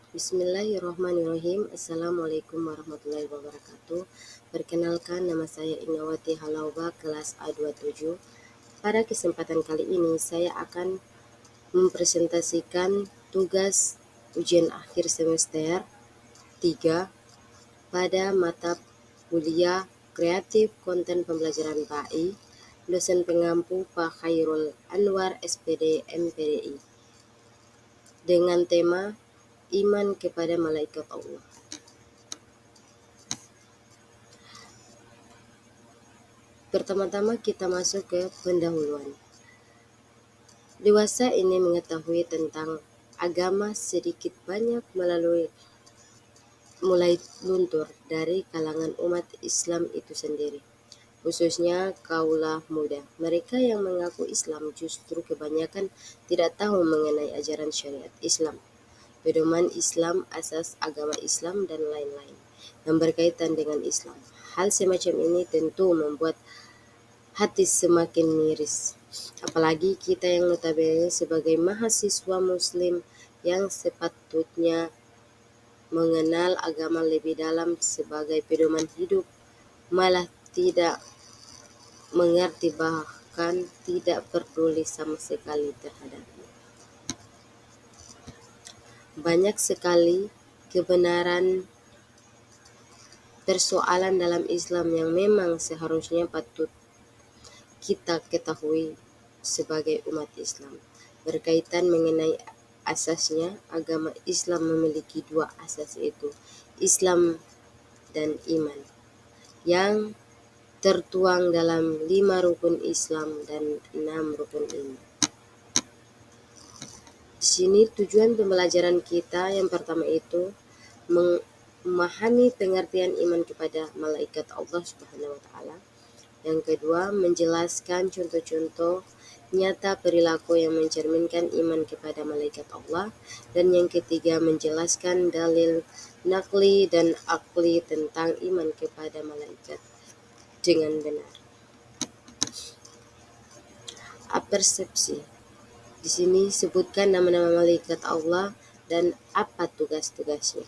Bismillahirrahmanirrahim. Assalamualaikum warahmatullahi wabarakatuh. Perkenalkan, nama saya Inawati Halauba, kelas A27. Pada kesempatan kali ini saya akan mempresentasikan tugas ujian akhir semester 3 pada mata kuliah Kreatif Konten Pembelajaran PAI, dosen pengampu Pak Khairul Anwar SPD MPDI, dengan tema Iman kepada Malaikat Allah. Pertama-tama kita masuk ke pendahuluan. Dewasa ini mengetahui tentang agama sedikit banyak mulai luntur dari kalangan umat Islam itu sendiri, khususnya kaulah muda. Mereka yang mengaku Islam justru kebanyakan tidak tahu mengenai ajaran syariat Islam, pedoman Islam, asas agama Islam, dan lain-lain yang berkaitan dengan Islam. Hal semacam ini tentu membuat hati semakin miris, apalagi kita yang notabene sebagai mahasiswa muslim yang sepatutnya mengenal agama lebih dalam sebagai pedoman hidup, malah tidak mengerti, bahkan tidak peduli sama sekali terhadapnya. Banyak sekali kebenaran persoalan dalam Islam yang memang seharusnya patut kita ketahui sebagai umat Islam. Berkaitan mengenai asasnya, agama Islam memiliki dua asas, yaitu Islam dan iman, yang tertuang dalam 5 rukun Islam dan 6 rukun iman. Di sini tujuan pembelajaran kita yang pertama itu memahami pengertian iman kepada malaikat Allah Subhanahu wa taala. Yang kedua, menjelaskan contoh-contoh nyata perilaku yang mencerminkan iman kepada malaikat Allah. Dan yang ketiga, menjelaskan dalil nakli dan akli tentang iman kepada malaikat dengan benar. Apersepsi. Di sini sebutkan nama-nama malaikat Allah dan apa tugas-tugasnya.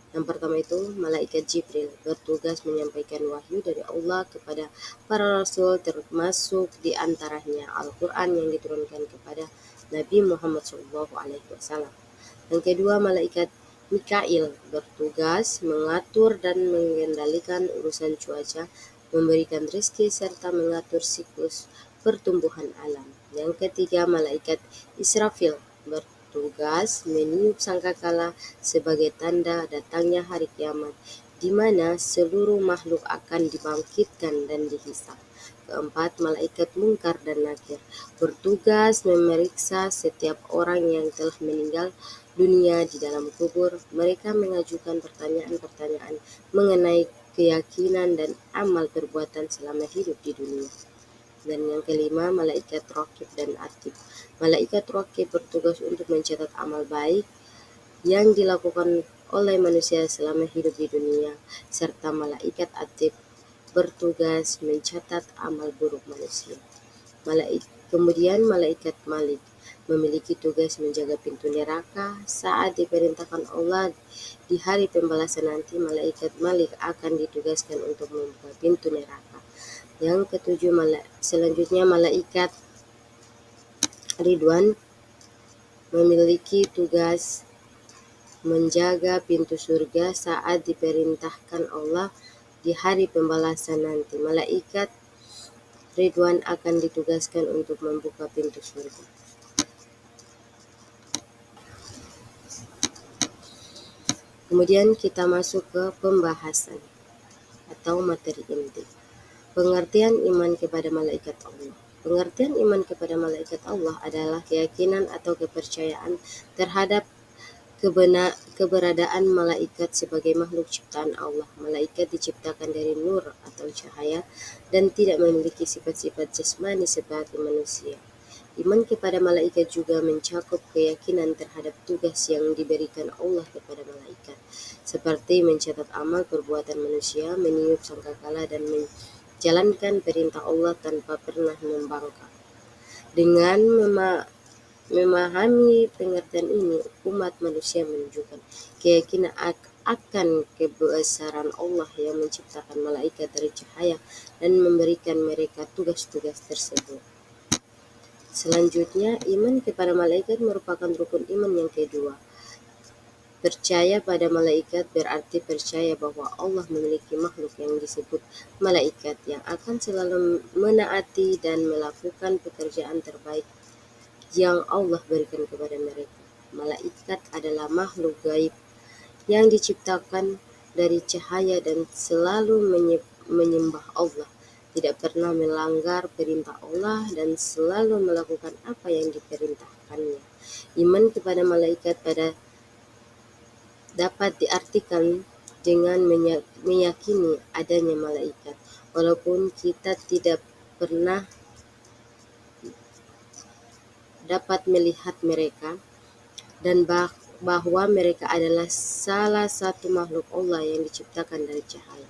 Yang pertama itu malaikat Jibril, bertugas menyampaikan wahyu dari Allah kepada para rasul, termasuk di antaranya Al-Quran yang diturunkan kepada Nabi Muhammad SAW. Yang kedua, malaikat Mikail, bertugas mengatur dan mengendalikan urusan cuaca, memberikan rezeki, serta mengatur siklus pertumbuhan alam. Yang ketiga, malaikat Israfil, bertugas meniup sangkakala sebagai tanda datangnya hari kiamat, di mana seluruh makhluk akan dibangkitkan dan dihisab. Keempat, malaikat Munkar dan Nakir, bertugas memeriksa setiap orang yang telah meninggal dunia di dalam kubur. Mereka mengajukan pertanyaan-pertanyaan mengenai keyakinan dan amal perbuatan selama hidup di dunia. Dan yang kelima, malaikat Raqib dan Atid. Malaikat Raqib bertugas untuk mencatat amal baik yang dilakukan oleh manusia selama hidup di dunia, serta malaikat Atid bertugas mencatat amal buruk manusia. Kemudian malaikat Malik memiliki tugas menjaga pintu neraka. Saat diperintahkan Allah di hari pembalasan nanti, malaikat Malik akan ditugaskan untuk membuka pintu neraka. Yang ketujuh, selanjutnya malaikat Ridwan memiliki tugas menjaga pintu surga saat diperintahkan Allah di hari pembalasan nanti. Malaikat Ridwan akan ditugaskan untuk membuka pintu surga. Kemudian kita masuk ke pembahasan atau materi inti. Pengertian iman kepada malaikat Allah. Pengertian iman kepada malaikat Allah adalah keyakinan atau kepercayaan terhadap keberadaan malaikat sebagai makhluk ciptaan Allah. Malaikat diciptakan dari nur atau cahaya dan tidak memiliki sifat-sifat jasmani seperti manusia. Iman kepada malaikat juga mencakup keyakinan terhadap tugas yang diberikan Allah kepada malaikat, seperti mencatat amal perbuatan manusia, meniup sangkakala, dan menjalankan perintah Allah tanpa pernah membangkang. Dengan Memahami pengertian ini, umat manusia menunjukkan keyakinan akan kebesaran Allah yang menciptakan malaikat dari cahaya dan memberikan mereka tugas-tugas tersebut. Selanjutnya, iman kepada malaikat merupakan rukun iman yang kedua. Percaya pada malaikat berarti percaya bahwa Allah memiliki makhluk yang disebut malaikat yang akan selalu menaati dan melakukan pekerjaan terbaik yang Allah berikan kepada mereka. Malaikat adalah makhluk gaib yang diciptakan dari cahaya dan selalu menyembah Allah, tidak pernah melanggar perintah Allah dan selalu melakukan apa yang diperintahkannya. Iman kepada malaikat dapat diartikan dengan meyakini adanya malaikat, walaupun kita tidak pernah dapat melihat mereka, dan bahwa mereka adalah salah satu makhluk Allah yang diciptakan dari cahaya.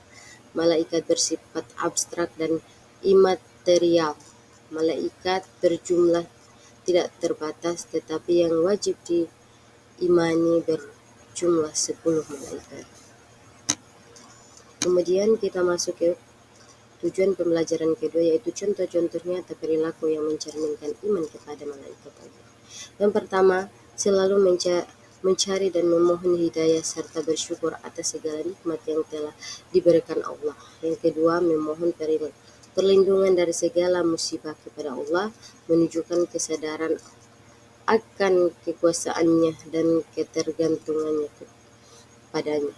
Malaikat bersifat abstrak dan imaterial. Malaikat berjumlah tidak terbatas, tetapi yang wajib diimani berjumlah 10 malaikat. Kemudian kita masuk ke tujuan pembelajaran kedua, yaitu contoh-contoh nyata perilaku yang mencerminkan iman kepada malaikat Allah. Yang pertama, selalu mencari dan memohon hidayah serta bersyukur atas segala nikmat yang telah diberikan Allah. Yang kedua, memohon perlindungan dari segala musibah kepada Allah, menunjukkan kesadaran akan kekuasaannya dan ketergantungannya kepadanya.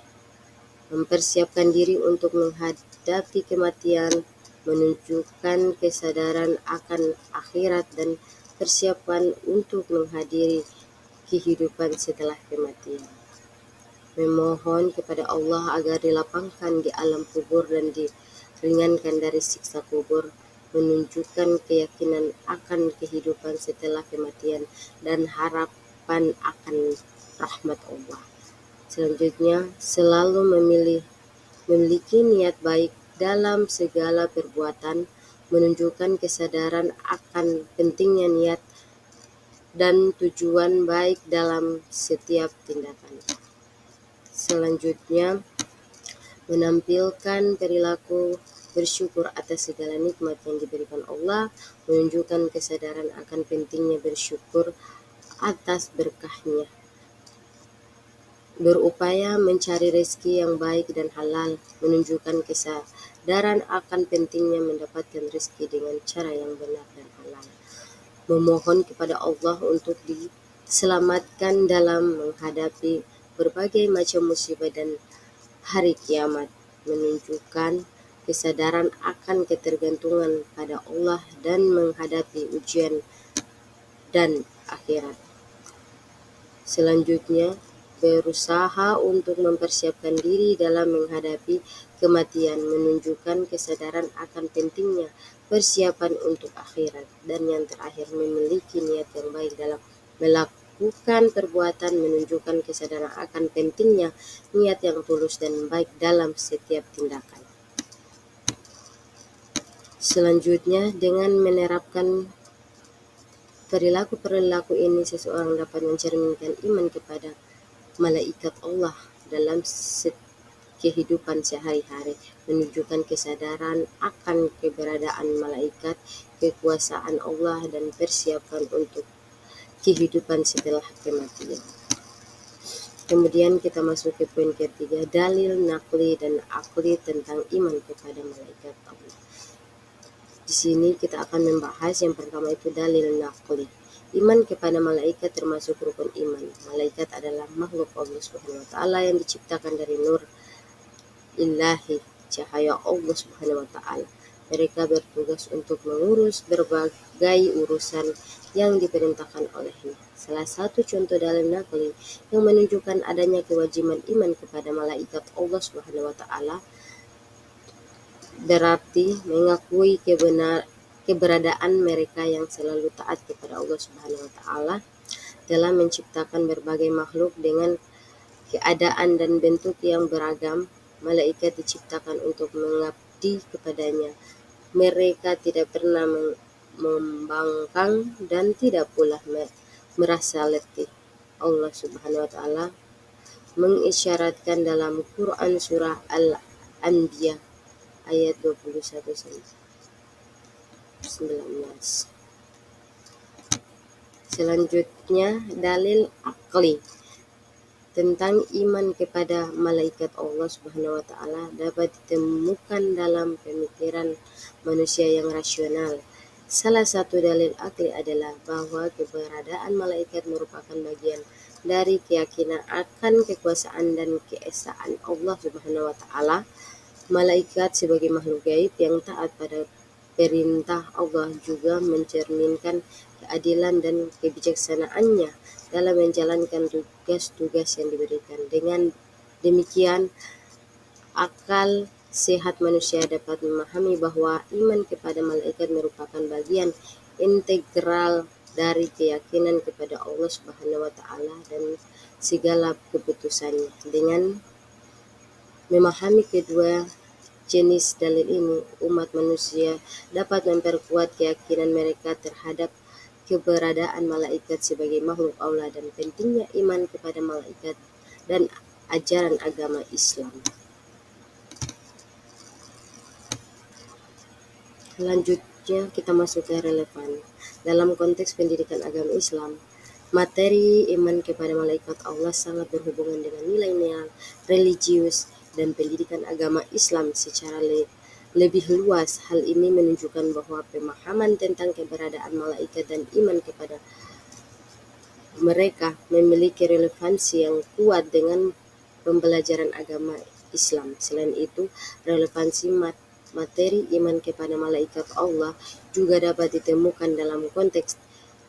Mempersiapkan diri untuk menghadapi kematian, menunjukkan kesadaran akan akhirat dan persiapan untuk menghadiri kehidupan setelah kematian. Memohon kepada Allah agar dilapangkan di alam kubur dan diringankan dari siksa kubur, menunjukkan keyakinan akan kehidupan setelah kematian dan harapan akan rahmat Allah. Selanjutnya, selalu memiliki niat baik dalam segala perbuatan, menunjukkan kesadaran akan pentingnya niat dan tujuan baik dalam setiap tindakan. Selanjutnya, menampilkan perilaku bersyukur atas segala nikmat yang diberikan Allah, menunjukkan kesadaran akan pentingnya bersyukur atas berkahnya. Berupaya mencari rezeki yang baik dan halal, menunjukkan kesadaran akan pentingnya mendapatkan rezeki dengan cara yang benar dan halal. Memohon kepada Allah untuk diselamatkan dalam menghadapi berbagai macam musibah dan hari kiamat, menunjukkan kesadaran akan ketergantungan pada Allah dan menghadapi ujian dan akhirat. Selanjutnya, berusaha untuk mempersiapkan diri dalam menghadapi kematian, menunjukkan kesadaran akan pentingnya persiapan untuk akhirat. Dan yang terakhir, memiliki niat yang baik dalam melakukan perbuatan, menunjukkan kesadaran akan pentingnya niat yang tulus dan baik dalam setiap tindakan. Selanjutnya, dengan menerapkan perilaku-perilaku ini, seseorang dapat mencerminkan iman kepada malaikat Allah dalam kehidupan sehari-hari, menunjukkan kesadaran akan keberadaan malaikat, kekuasaan Allah, dan persiapan untuk kehidupan setelah kematian. Kemudian kita masuk ke poin ketiga, dalil nakli dan akli tentang iman kepada malaikat Allah. Di sini kita akan membahas yang pertama itu dalil nakli. Iman kepada malaikat termasuk rukun iman. Malaikat adalah makhluk Allah Subhanahu wa taala yang diciptakan dari nur ilahi, cahaya Allah Subhanahu wa taala. Mereka bertugas untuk mengurus berbagai urusan yang diperintahkan olehnya. Salah satu contoh dalil nakli yang menunjukkan adanya kewajiban iman kepada malaikat Allah Subhanahu wa taala berarti mengakui keberadaan mereka yang selalu taat kepada Allah Subhanahu wa taala dalam menciptakan berbagai makhluk dengan keadaan dan bentuk yang beragam. Malaikat diciptakan untuk mengabdi kepadanya. Mereka tidak pernah membangkang dan tidak pula merasa letih. Allah Subhanahu wa taala mengisyaratkan dalam Quran surah Al-Anbiya ayat 21-19. Selanjutnya dalil akli tentang iman kepada malaikat Allah Subhanahu wa taala dapat ditemukan dalam pemikiran manusia yang rasional. Salah satu dalil akli adalah bahwa keberadaan malaikat merupakan bagian dari keyakinan akan kekuasaan dan keesaan Allah Subhanahu wa taala. Malaikat sebagai makhluk gaib yang taat pada perintah Allah juga mencerminkan keadilan dan kebijaksanaannya dalam menjalankan tugas-tugas yang diberikan. Dengan demikian, akal sehat manusia dapat memahami bahwa iman kepada malaikat merupakan bagian integral dari keyakinan kepada Allah Subhanahu wa taala dan segala keputusannya. Dengan memahami kedua jenis dalil ini, umat manusia dapat memperkuat keyakinan mereka terhadap keberadaan malaikat sebagai makhluk Allah dan pentingnya iman kepada malaikat dan ajaran agama Islam. Selanjutnya kita masuk ke relevan. Dalam konteks pendidikan agama Islam, materi iman kepada malaikat Allah sangat berhubungan dengan nilai-nilai religius dan pendidikan agama Islam secara lebih luas. Hal ini menunjukkan bahwa pemahaman tentang keberadaan malaikat dan iman kepada mereka memiliki relevansi yang kuat dengan pembelajaran agama Islam. Selain itu, relevansi materi iman kepada malaikat Allah juga dapat ditemukan dalam konteks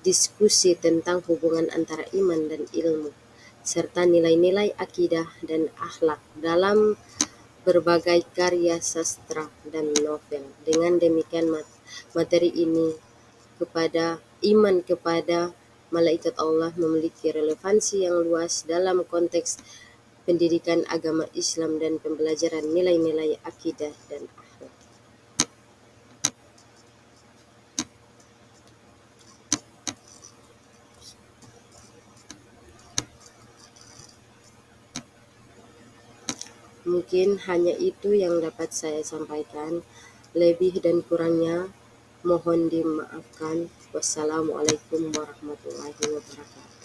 diskusi tentang hubungan antara iman dan ilmu, serta nilai-nilai akidah dan akhlak dalam berbagai karya sastra dan novel. Dengan demikian, materi ini kepada iman kepada malaikat Allah memiliki relevansi yang luas dalam konteks pendidikan agama Islam dan pembelajaran nilai-nilai akidah dan akhlak. Mungkin hanya itu yang dapat saya sampaikan. Lebih dan kurangnya mohon dimaafkan. Wassalamualaikum warahmatullahi wabarakatuh.